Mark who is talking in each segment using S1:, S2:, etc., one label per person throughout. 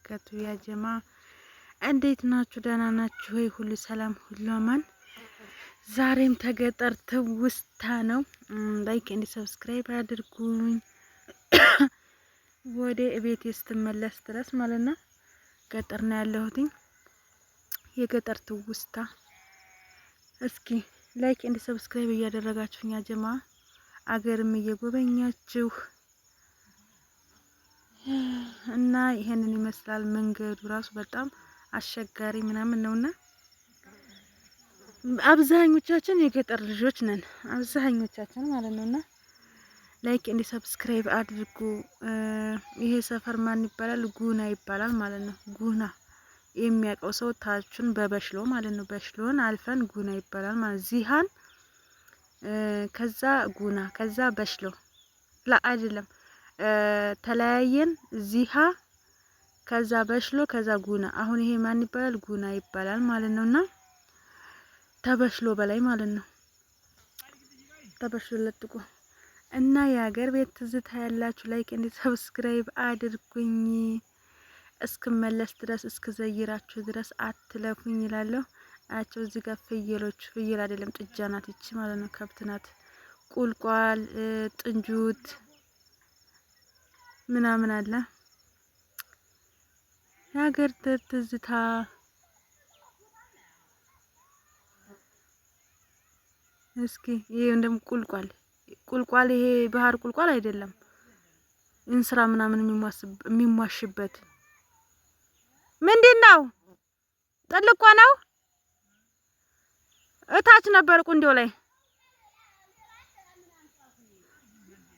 S1: ወበረከቱ ያ ጀማ እንዴት ናችሁ? ደህና ናችሁ ወይ? ሁሉ ሰላም ሁሉ አማን። ዛሬም ተገጠር ትውስታ ነው። ላይክ እንዲ ሰብስክራይብ አድርጉኝ። ወደ ቤቴ ስትመለስ ድረስ ማለት ነው። ገጠር ነው ያለሁት። የገጠር ትውስታ እስኪ ላይክ እንዲ ሰብስክራይብ እያደረጋችሁኝ ያ ጀማ አገርም እየጎበኛችሁ እና ይሄንን ይመስላል። መንገዱ ራሱ በጣም አስቸጋሪ ምናምን ነውና አብዛኞቻችን የገጠር ልጆች ነን፣ አብዛኞቻችን ማለት ነውና ላይክ እንዲ ሰብስክራይብ አድርጉ። ይሄ ሰፈር ማን ይባላል? ጉና ይባላል ማለት ነው። ጉና የሚያውቀው ሰው ታቹን በበሽሎ ማለት ነው። በሽሎን አልፈን ጉና ይባላል ማለት ዚሃን ከዛ ጉና ከዛ በሽሎ ላ አይደለም ተለያየን። ዚሃ ከዛ በሽሎ ከዛ ጉና። አሁን ይሄ ማን ይባላል? ጉና ይባላል ማለት ነውና ተበሽሎ በላይ ማለት ነው። ተበሽሎ ለጥቆ እና የሀገር ቤት ትዝታ ያላችሁ ላይክ እንዲ ሰብስክራይብ አድርጉኝ። እስክመለስ ድረስ እስክዘይራችሁ ድረስ አትለፉኝ ይላለሁ። አያቸው እዚህ ጋር ፍየሎች፣ ፍየል አይደለም ጥጃ ናት እቺ ማለት ነው። ከብት ናት። ቁልቋል፣ ጥንጁት ምናምን አለ። የሀገር ትዝታ እስኪ ይሄ እንደም ቁልቋል ይሄ ባህር ቁልቋል አይደለም። እንስራ ምናምን የሚሟሽበት ምንድነው? ጥልቋ ነው። እታች ነበር ቁንዴው ላይ።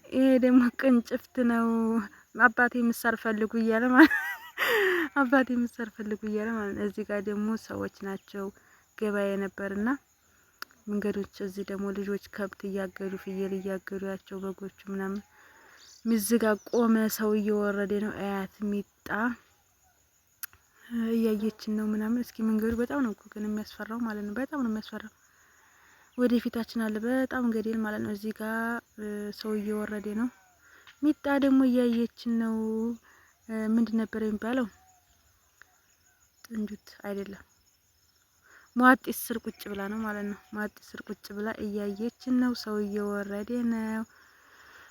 S1: ይሄ ደግሞ ቅንጭፍት ነው። አባቴ ምሳር ፈልጉ እያለ ማለት አባቴ ምሳር ፈልጉ እያለ ማለት። እዚህ ጋር ደግሞ ሰዎች ናቸው። ገበያ ነበርና መንገዶች። እዚህ ደግሞ ልጆች ከብት እያገዱ ፍየል እያገዱ ያቸው በጎቹ ምናምን ምዝጋ ቆመ። ሰው እየወረደ ነው። አያት ሚጣ እያየችን ነው ምናምን። እስኪ መንገዱ በጣም ነው ግን የሚያስፈራው ማለት ነው። በጣም ነው የሚያስፈራው። ወደፊታችን አለ በጣም ገደል ማለት ነው። እዚህ ጋር ሰው እየወረደ ነው። ሚጣ ደግሞ እያየችን ነው። ምንድን ነበር የሚባለው? ጥንጁት አይደለም ሟጢስ ስር ቁጭ ብላ ነው ማለት ነው። ሟጢስ ስር ቁጭ ብላ እያየችን ነው። ሰው እየወረደ ነው።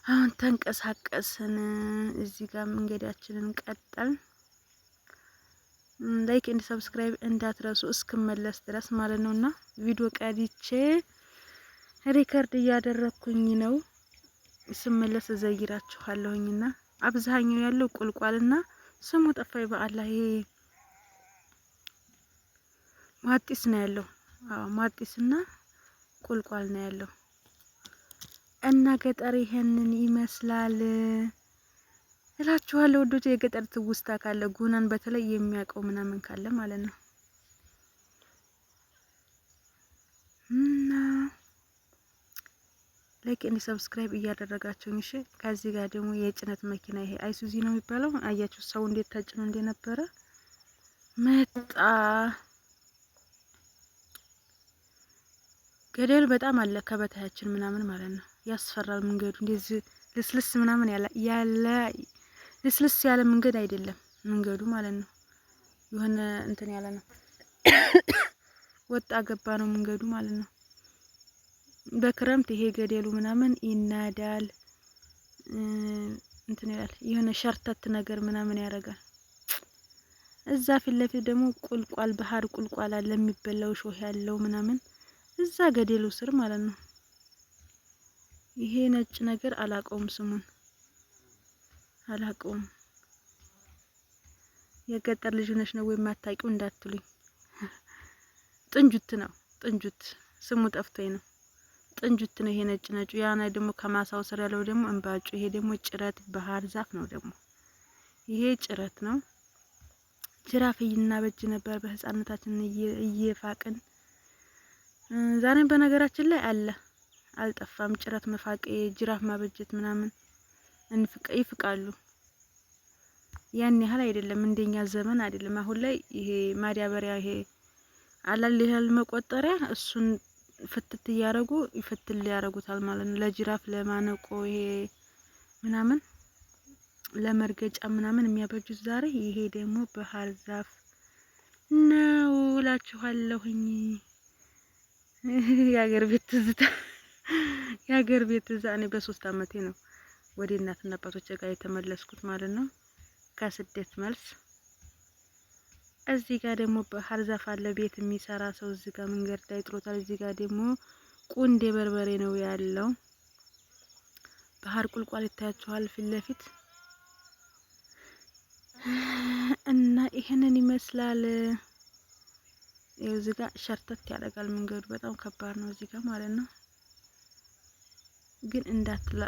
S1: አሁን ተንቀሳቀስን። እዚህ ጋር መንገዳችንን ቀጠል። ላይክ እንድ ሰብስክራይብ እንዳትረሱ እስክመለስ ድረስ ማለት ነውና ቪዲዮ ቀዲቼ ሪከርድ እያደረኩኝ ነው። ስመለስ ዘይራችኋለሁኝና አብዛኛው ያለው ቁልቋልና ስሙ ጠፋይ በአላህ ይሄ ማጢስ ነው ያለው። አዎ ማጢስና ቁልቋል ነው ያለው። እና ገጠር ይሄንን ይመስላል እላችኋለሁ ወዶቼ። የገጠር ትውስታ ካለ ጉናን በተለይ የሚያውቀው ምናምን ካለ ማለት ነው። እና ላይክ እንዲ ሰብስክራይብ እያደረጋችሁኝ እሺ። ከዚህ ጋር ደግሞ የጭነት መኪና ይሄ አይሱዚ ነው የሚባለው። አያችሁ ሰው እንዴት ተጭኖ እንደነበረ መጣ። ገደል በጣም አለ ከበታያችን ምናምን ማለት ነው። ያስፈራል መንገዱ። እንደዚህ ልስልስ ምናምን ያለ ልስልስ ያለ መንገድ አይደለም መንገዱ ማለት ነው። የሆነ እንትን ያለ ነው። ወጣ ገባ ነው መንገዱ ማለት ነው። በክረምት ይሄ ገደሉ ምናምን ይናዳል። እንትን ይላል የሆነ ሸርተት ነገር ምናምን ያደርጋል። እዛ ፊት ለፊት ደግሞ ቁልቋል ባህር ቁልቋል አለ የሚበላው ሾህ ያለው ምናምን እዛ ገደሉ ስር ማለት ነው። ይሄ ነጭ ነገር አላቀውም፣ ስሙን አላቀውም። የገጠር ልጅ ነሽ ነው ወይ ማታቂው እንዳትሉኝ። ጥንጁት ነው። ጥንጁት ስሙ ጠፍቶኝ ነው። ጥንጁት ነው ይሄ ነጭ ነጩ። ያና ደግሞ ከማሳው ስር ያለው ደግሞ እንባጩ። ይሄ ደግሞ ጭረት ባህር ዛፍ ነው ደግሞ ይሄ ጭረት ነው። ጅራፍ እናበጅ ነበር በህፃንነታችን እየፋቅን። ዛሬም በነገራችን ላይ አለ አልጠፋም። ጭረት መፋቅ ጅራፍ ማበጀት ምናምን ይፍቃሉ። ያን ያህል አይደለም እንደኛ ዘመን አይደለም። አሁን ላይ ይሄ ማዳበሪያ ይሄ አላል ያህል መቆጠሪያ እሱን ፍትት እያረጉ ይፈትል ያረጉታል ማለት ነው። ለጅራፍ ለማነቆ ይሄ ምናምን ለመርገጫ ምናምን የሚያበጁት ዛሬ። ይሄ ደግሞ ባህር ዛፍ ነው እላችኋለሁኝ። የሀገር ቤት ትዝታ የሀገር ቤት ትዝታ። እኔ በ3 አመቴ ነው ወደ እናትና አባቶቼ ጋር የተመለስኩት ማለት ነው ከስደት መልስ። እዚህ ጋር ደግሞ ባህር ዛፍ አለ፣ ቤት የሚሰራ ሰው እዚህ ጋር መንገድ ላይ ጥሎታል። እዚህ ጋር ደግሞ ቁንዴ በርበሬ ነው ያለው። ባህር ቁልቋል ይታያችኋል ፊት ለፊት እና ይሄንን ይመስላል። እዚህ ጋር ሸርተት ያደርጋል መንገዱ፣ በጣም ከባድ ነው እዚህ ጋር ማለት ነው። ግን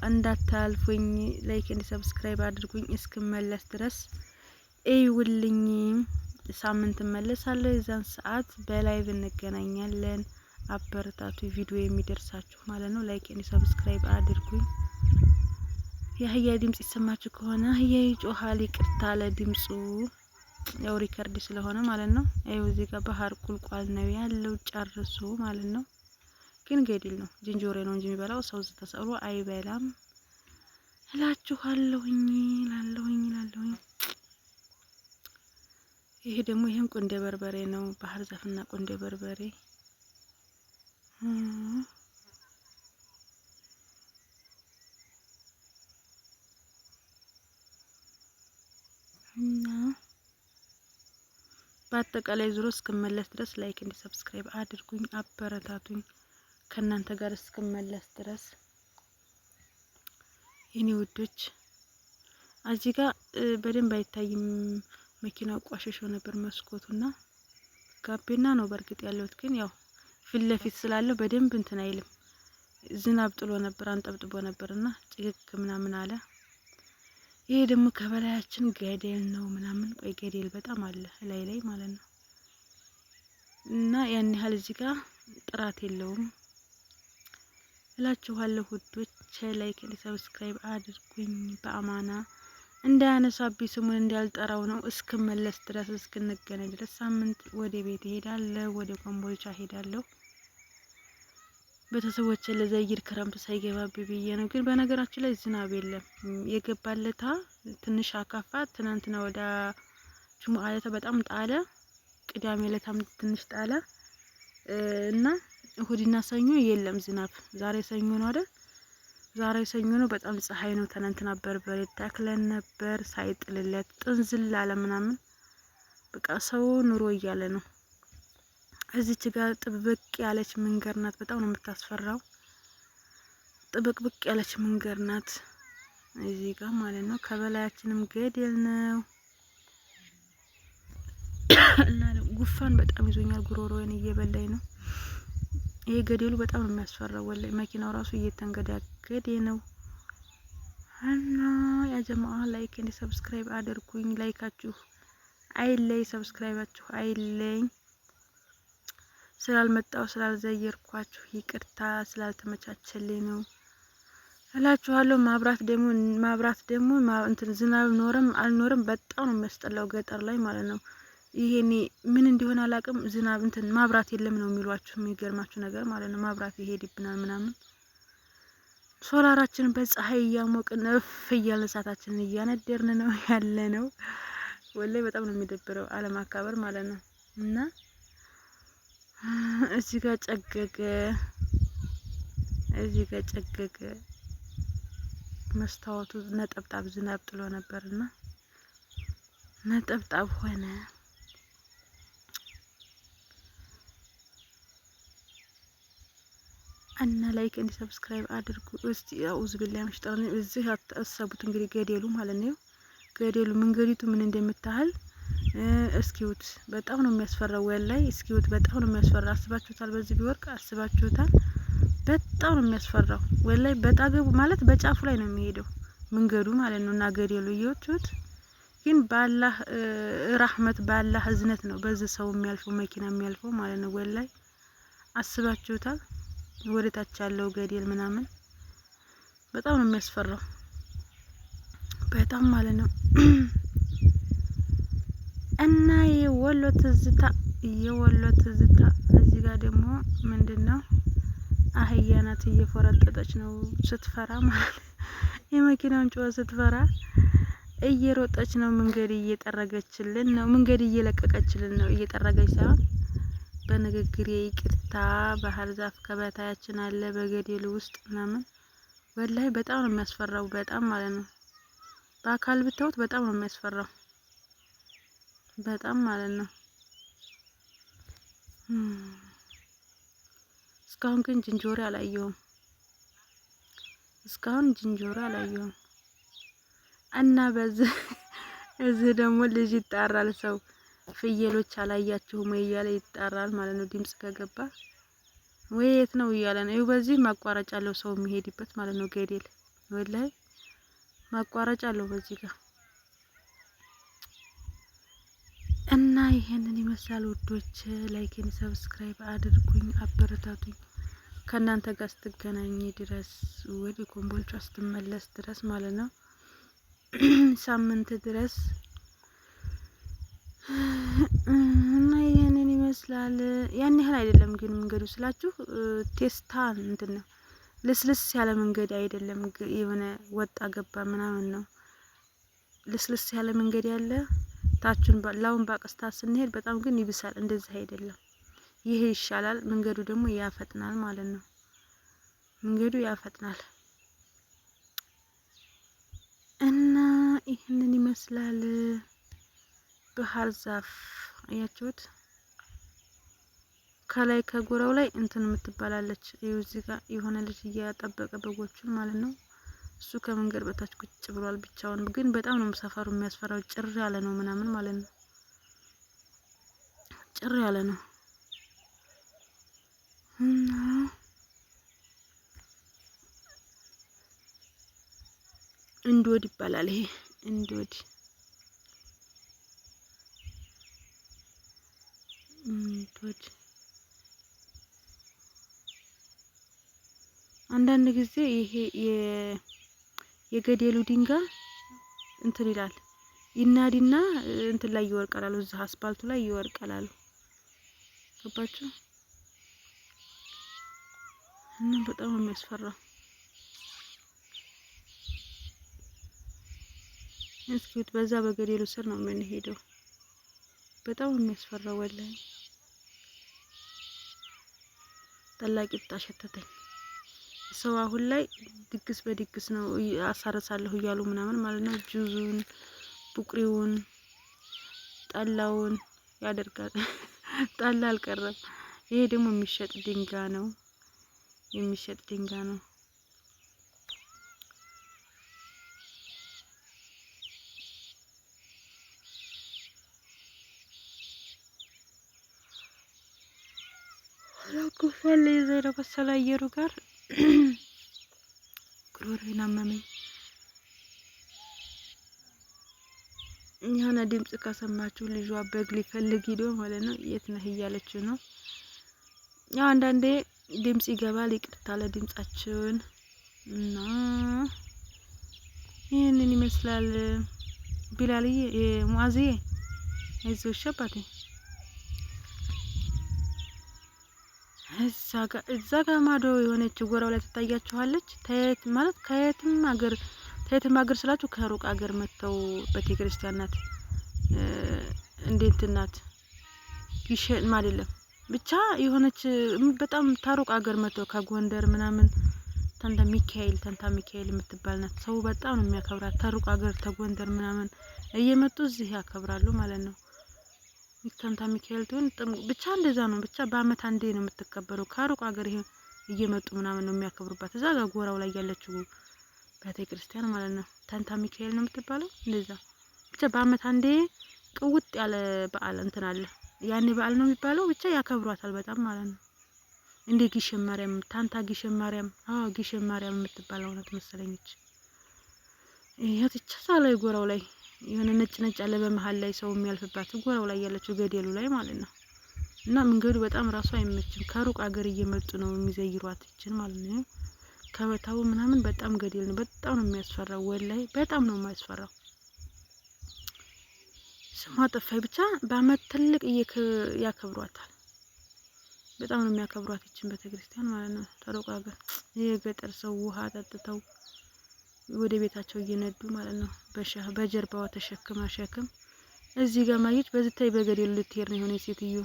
S1: እንዳታልፉኝ፣ ላይክ እና ሰብስክራይብ አድርጉኝ እስክመለስ ድረስ እዩልኝ። ሳምንት እመለሳለሁ፣ የዛን ሰዓት በላይቭ እንገናኛለን። አበረታቱ፣ ቪዲዮ የሚደርሳችሁ ማለት ነው። ላይክ እና ሰብስክራይብ አድርጉኝ። የአህያ ድምጽ ይሰማችሁ ከሆነ አህያ ይጮሃል፣ ይቅርታ ለድምጹ፣ ያው ሪከርድ ስለሆነ ማለት ነው። አይው እዚህ ጋር ባህር ቁልቋል ነው ያለው ጨርሶ ማለት ነው። ግን ገድል ነው፣ ዝንጀሮ ነው እንጂ የሚበላው ሰው ተሰሩ አይበላም እላችኋለሁኝ። ይሄ ደግሞ ይሄም ቁንዴ በርበሬ ነው፣ ባህር ዛፍና ቁንዴ በርበሬ እና በአጠቃላይ ዙሮ እስክመለስ ድረስ ላይክ እና ሰብስክራይብ አድርጉኝ፣ አበረታቱኝ። ከእናንተ ጋር እስክመለስ ድረስ የኔ ውዶች። እዚህ ጋር በደንብ አይታይም፣ መኪናው ቋሽሾ ነበር መስኮቱና ጋቢና ነው በርግጥ ያለሁት፣ ግን ያው ፊት ለፊት ስላለው በደንብ እንትን አይልም። ዝናብ ጥሎ ነበር፣ አንጠብጥቦ ነበርና ጭግግ ምናምን አለ። ይሄ ደግሞ ከበላያችን ገደል ነው ምናምን። ቆይ ገደል በጣም አለ ላይ ማለት ነው። እና ያን ያህል እዚህ ጋር ጥራት የለውም እላችኋለሁ ውዶች። ላይክ እና ሰብስክራይብ አድርጉኝ። በአማና እንዳያነሳብኝ ስሙን እንዳልጠራው ነው እስክመለስ ድረስ እስክንገናኝ ድረስ። ሳምንት ወደ ቤት እሄዳለሁ፣ ወደ ኮምቦልቻ እሄዳለሁ። ቤተሰቦቼ ለዘይር ክረምት ሳይገባብኝ ብዬ ነው። ግን በነገራችን ላይ ዝናብ የለም የገባለታ ትንሽ አካፋ። ትናንትና ወደ ጁሙአ ዕለት በጣም ጣለ፣ ቅዳሜ ዕለታም ትንሽ ጣለ እና እሁድና ሰኞ የለም ዝናብ። ዛሬ ሰኞ ነው አይደል? ዛሬ ሰኞ ነው። በጣም ፀሐይ ነው። ትናንትና በርበሬ ተክለን ነበር ሳይጥልለት ጥንዝል አለ ምናምን። በቃ ሰው ኑሮ እያለ ነው። እዚች ጋር ጥብቅ ያለች መንገድ ናት። በጣም ነው የምታስፈራው። ጥብቅብቅ ያለች መንገድ ናት እዚህ ጋር ማለት ነው። ከበላያችንም ገደል ነው እና ጉፋን በጣም ይዞኛል። ጉሮሮዬን እየበላኝ ነው። ይሄ ገደሉ በጣም ነው የሚያስፈራው። ወላሂ መኪናው ራሱ እየተንገዳገደ ነው። እና ያ ጀማዓ ላይክ እና ሰብስክራይብ አድርጉኝ። ላይካችሁ አይለይ፣ ሰብስክራይባችሁ አይለኝ። ስላልመጣው ስላልዘየርኳችሁ ይቅርታ፣ ስላልተመቻቸልኝ ነው እላችኋለሁ። ማብራት ደግሞ እንትን ዝናብ ኖርም አልኖርም በጣም ነው የሚያስጠላው ገጠር ላይ ማለት ነው። ይሄኔ ምን እንደሆነ አላቅም። ዝናብ እንትን ማብራት የለም ነው የሚሏችሁ። የሚገርማችሁ ነገር ማለት ነው ማብራት ይሄድብናል ምናምን። ሶላራችንን በፀሐይ እያሞቅን እፍ እያልን እሳታችንን እያነደርን ነው ያለ ነው። ወላሂ በጣም ነው የሚደብረው አለማካበር ማለት ነው። እና እዚህ ጋር ጨገገ መስታወቱ ነጠብጣብ ዝናብ ጥሎ ነበርና ነጠብጣብ ሆነ። እና ላይክ እና ሰብስክራይብ አድርጉ። እስቲ አውዝ ቢላሂ መሽጣን እዚህ አሰቡት እንግዲህ ገደሉ ማለት ነው። ገደሉ መንገዲቱ ምን እንደምታህል እስኪውት በጣም ነው የሚያስፈራው። ወላይ እስኪውት በጣም ነው የሚያስፈራ። አስባችሁታል? በዚህ ቢወርቅ አስባችሁታል? በጣም ነው የሚያስፈራው። ወላይ በጣገቡ ማለት በጫፉ ላይ ነው የሚሄደው መንገዱ ማለት ነው። እና ገደሉ እየወጡት ግን ባላህ ራህመት ባላህ እዝነት ነው በዚህ ሰው የሚያልፈው መኪና የሚያልፈው ማለት ነው። ወላይ አስባችሁታል? ወደታች ያለው ገደል ምናምን በጣም ነው የሚያስፈራው። በጣም ማለት ነው። እና የወሎ ትዝታ እዚህ ጋር ደግሞ ምንድነው አህያ ናት እየፈረጠጠች ነው ስትፈራ ማለት የመኪናውን ጩኸት ስትፈራ እየሮጠች ነው። መንገድ እየጠረገችልን ነው። መንገድ እየለቀቀችልን ነው። እየጠረገች ሳይሆን በንግግር ይቅርታ። ባህር ዛፍ ከበታያችን አለ በገደል ውስጥ ምናምን። ወላሂ በጣም ነው የሚያስፈራው። በጣም ማለት ነው። በአካል ብታዩት በጣም ነው የሚያስፈራው። በጣም ማለት ነው። እስካሁን ግን ዝንጀሮ አላየሁም። እስካሁን ዝንጀሮ አላየሁም። እና በዚህ እዚህ ደግሞ ልጅ ይጣራል። ሰው ፍየሎች አላያችሁም ወይ እያለ ይጣራል ማለት ነው። ድምጽ ከገባ ወይ የት ነው እያለ ነው። ይኸው በዚህ ማቋረጫ አለው ሰው የሚሄድበት ማለት ነው። ገደል ወላሂ ማቋረጫ አለው በዚህ ጋር እና ይሄንን ይመስላል ውዶች። ላይክን ሰብስክራይብ አድርጉኝ፣ አበረታቱኝ። ከእናንተ ጋር ስትገናኝ ድረስ ወደ ኮምቦልቻ ስትመለስ ድረስ ማለት ነው። ሳምንት ድረስ እና ይሄንን ይመስላል። ያን ያህል አይደለም ግን መንገዱ ስላችሁ ቴስታ እንትን ነው። ልስልስ ያለ መንገድ አይደለም። የሆነ ወጣ ገባ ምናምን ነው። ልስልስ ያለ መንገድ ያለ ታችን ላውን ባቀስታ ስንሄድ በጣም ግን ይብሳል። እንደዚህ አይደለም። ይሄ ይሻላል። መንገዱ ደግሞ ያፈጥናል ማለት ነው። መንገዱ ያፈጥናል እና ይሄንን ይመስላል። ባህር ዛፍ አያችሁት? ከላይ ከጎራው ላይ እንትን የምትባላለች እዚህ ጋር የሆነ ልጅ እያጠበቀ በጎቹን ማለት ነው። እሱ ከመንገድ በታች ቁጭ ብሏል ብቻውን። ግን በጣም ነው ሰፈሩ የሚያስፈራው። ጭር ያለ ነው ምናምን ማለት ነው። ጭር ያለ ነው እና እንዶድ ይባላል። ይሄ እንዶድ አንዳንድ ጊዜ ይሄ የገደሉ ድንጋይ እንትን ይላል ይናዲና እንትን ላይ ይወርቃል። እዛ አስፋልቱ ላይ ይወርቃል። ገባችሁ? እና በጣም የሚያስፈራው እስኪ በዛ በገደሉ ስር ነው የምንሄደው። በጣም የሚያስፈራው ወላሂ። ጠላቂ ብታሸተተኝ ሰው አሁን ላይ ድግስ በድግስ ነው አሳረሳለሁ እያሉ ምናምን ማለት ነው። ጁዙን፣ ቡቅሪውን፣ ጠላውን ያደርጋል። ጠላ አልቀረም። ይሄ ደግሞ የሚሸጥ ድንጋይ ነው። የሚሸጥ ድንጋይ ነው። ጉንፋን ይዘኝ ነው መሰለኝ አየሩ ጋር ጉሮሮዬን አመመኝ። የሆነ ድምጽ ከሰማችሁ ልጇ በግ ሊፈልግ ሄዶ ማለት ነው። የት ነህ እያለችው ነው። ያው አንዳንዴ ድምጽ ይገባል። ይቅርታ ለድምጻችሁን እና ይሄንን ይመስላል። ቢላልዬ ሙአዝዬ አይዞሽ አባቴ። እዛ ጋር ማዶ የሆነች ጎራው ላይ ትታያችኋለች። ተየት ማለት ከየትም ሀገር ስላችሁ ከሩቅ ሀገር መጥተው ቤተክርስቲያን ናት። እንዴት ናት? ይሸን አይደለም ብቻ የሆነች በጣም ታሩቅ ሀገር መጥተው ከጎንደር ምናምን ተንታ ሚካኤል የምትባል ናት። ሰው በጣም ነው የሚያከብራት። ታሩቅ ሀገር ተጎንደር ምናምን እየመጡ እዚህ ያከብራሉ ማለት ነው። ተንታ ሚካኤል ትሆን ብቻ እንደዛ ነው። ብቻ በአመት አንዴ ነው የምትከበረው። ከሩቅ ሀገር ይሄ እየመጡ ምናምን ነው የሚያከብሩባት። እዛ ጋር ጎራው ላይ ያለችው ቤተክርስቲያን ማለት ነው። ተንታ ሚካኤል ነው የምትባለው። እንደዛ ብቻ በአመት አንዴ ቅውጥ ያለ በዓል እንትን አለ። ያኔ በዓል ነው የሚባለው። ብቻ ያከብሯታል በጣም ማለት ነው። እንደ ጊሸን ማርያም ታንታ ጊሸን ማርያም ጊሸን ማርያም የምትባለው ናት መሰለኝች። ይሄ ትቻ ላይ ጎራው ላይ የሆነ ነጭ ያለ በመሃል ላይ ሰው የሚያልፍባት ጎራው ላይ ያለችው ገደሉ ላይ ማለት ነው። እና መንገዱ በጣም ራሱ አይመችም። ከሩቅ ሀገር እየመጡ ነው የሚዘይሯት ይችን ማለት ነው። ከበታው ምናምን በጣም ገደል ነው። በጣም ነው የሚያስፈራው ወላይ በጣም ነው የሚያስፈራው። ስሟ ጠፋኝ። ብቻ በአመት ትልቅ ያከብሯታል። በጣም ነው የሚያከብሯት ይችን ቤተክርስቲያን ማለት ነው። ከሩቅ ሀገር የገጠር ሰው ውሃ ጠጥተው ወደ ቤታቸው እየነዱ ማለት ነው። በጀርባዋ ተሸክማ ሸክም እዚህ ጋር ማየት በዝታይ በገደል ልትሄድ ነው የሆነ ሴትዮ።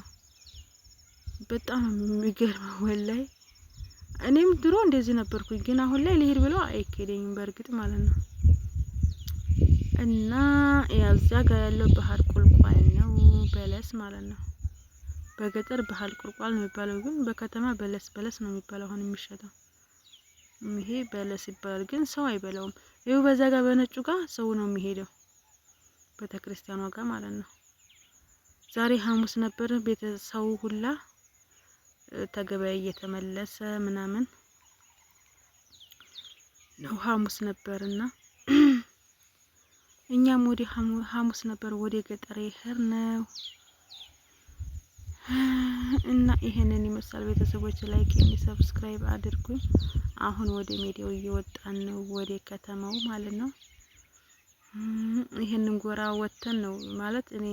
S1: በጣም የሚገርመው ወላይ እኔም ድሮ እንደዚህ ነበርኩኝ፣ ግን አሁን ላይ ልሄድ ብለው አይከደኝም በእርግጥ ማለት ነው። እና ያዛ ጋር ያለው ባህር ቁልቋል ነው፣ በለስ ማለት ነው። በገጠር ባህር ቁልቋል ነው የሚባለው፣ ግን በከተማ በለስ ነው የሚባለው አሁን የሚሸጠው። ይሄ በለስ ይባላል፣ ግን ሰው አይበላውም። ይኸው በዛ ጋር በነጩ ጋር ሰው ነው የሚሄደው፣ ቤተክርስቲያኗ ጋር ማለት ነው። ዛሬ ሐሙስ ነበር፣ ቤተሰቡ ሁላ ተገበያ እየተመለሰ ምናምን ነው። ሐሙስ ነበርና እኛም ወደ ሐሙስ ነበር ወደ ገጠር ይሄድነው እና ይሄንን ይመስላል። ቤተሰቦች ላይክ እና ሰብስክራይብ አድርጉኝ። አሁን ወደ ሜዲያው እየወጣን ነው፣ ወደ ከተማው ማለት ነው። ይሄንን ጎራ ወተን ነው ማለት እኔ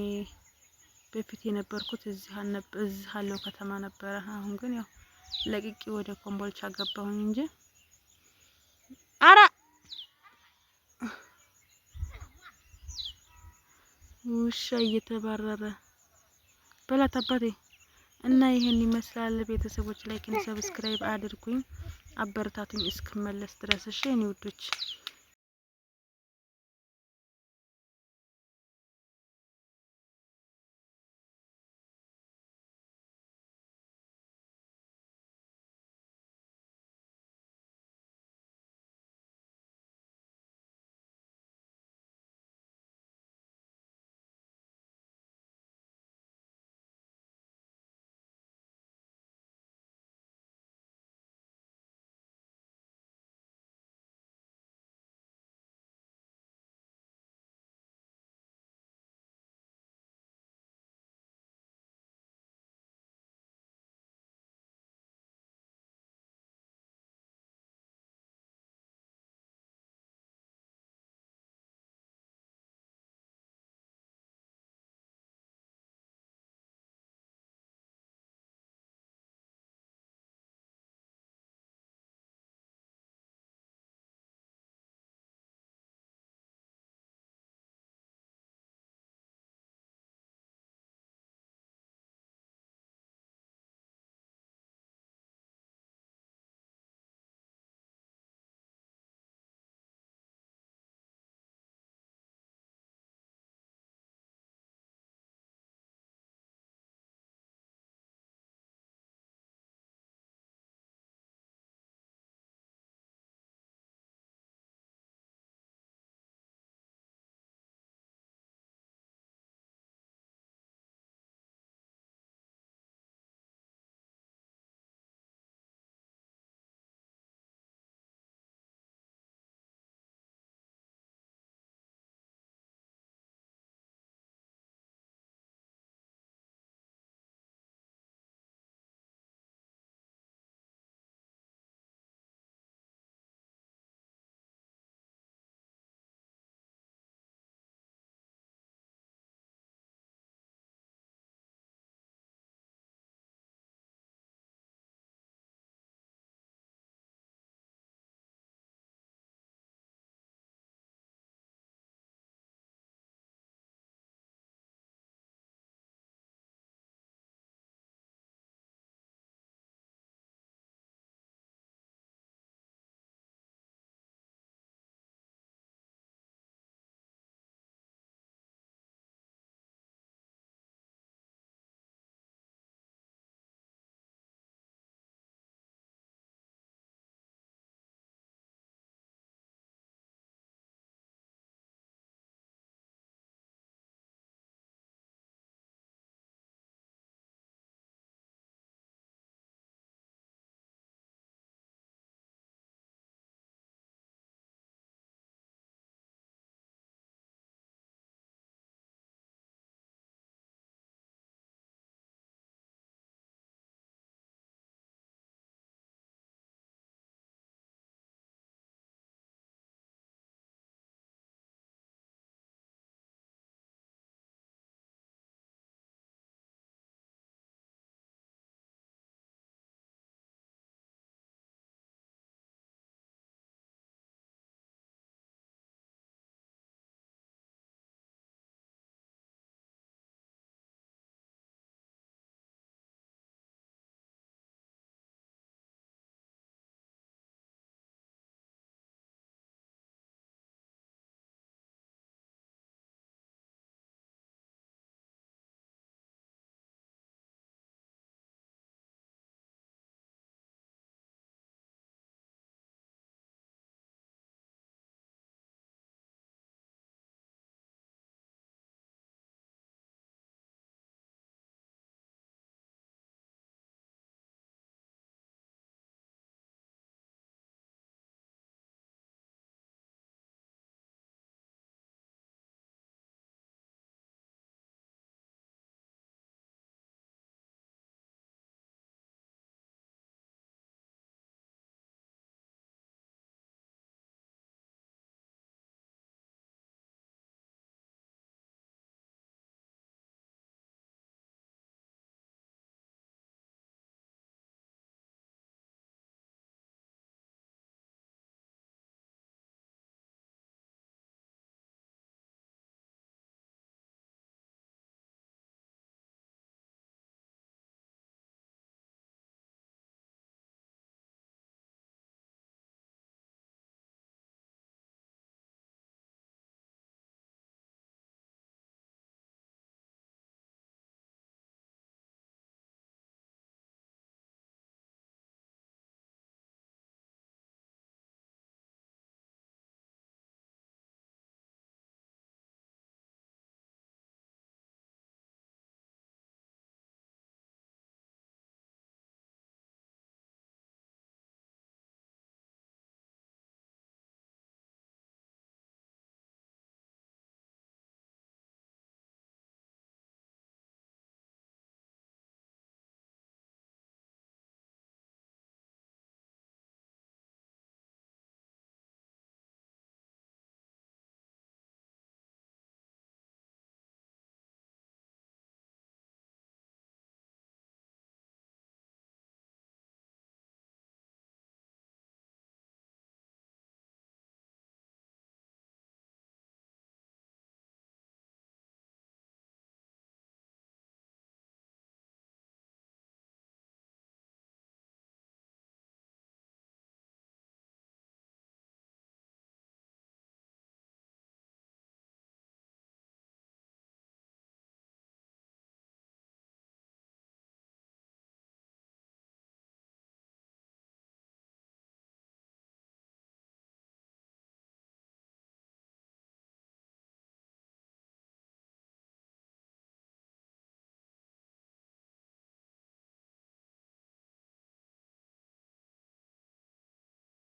S1: በፊት የነበርኩት እዚህ አለው ከተማ ነበረ። አሁን ግን ያው ለቅቄ ወደ ኮምቦልቻ ገባሁኝ እንጂ አራ ውሻ እየተባረረ በላት አባቴ። እና ይሄን ይመስላል ቤተሰቦች ላይክ እና ሰብስክራይብ አድርጉኝ፣ አበረታቱኝ እስክመለስ ድረስ እሺ የኔ ውዶች።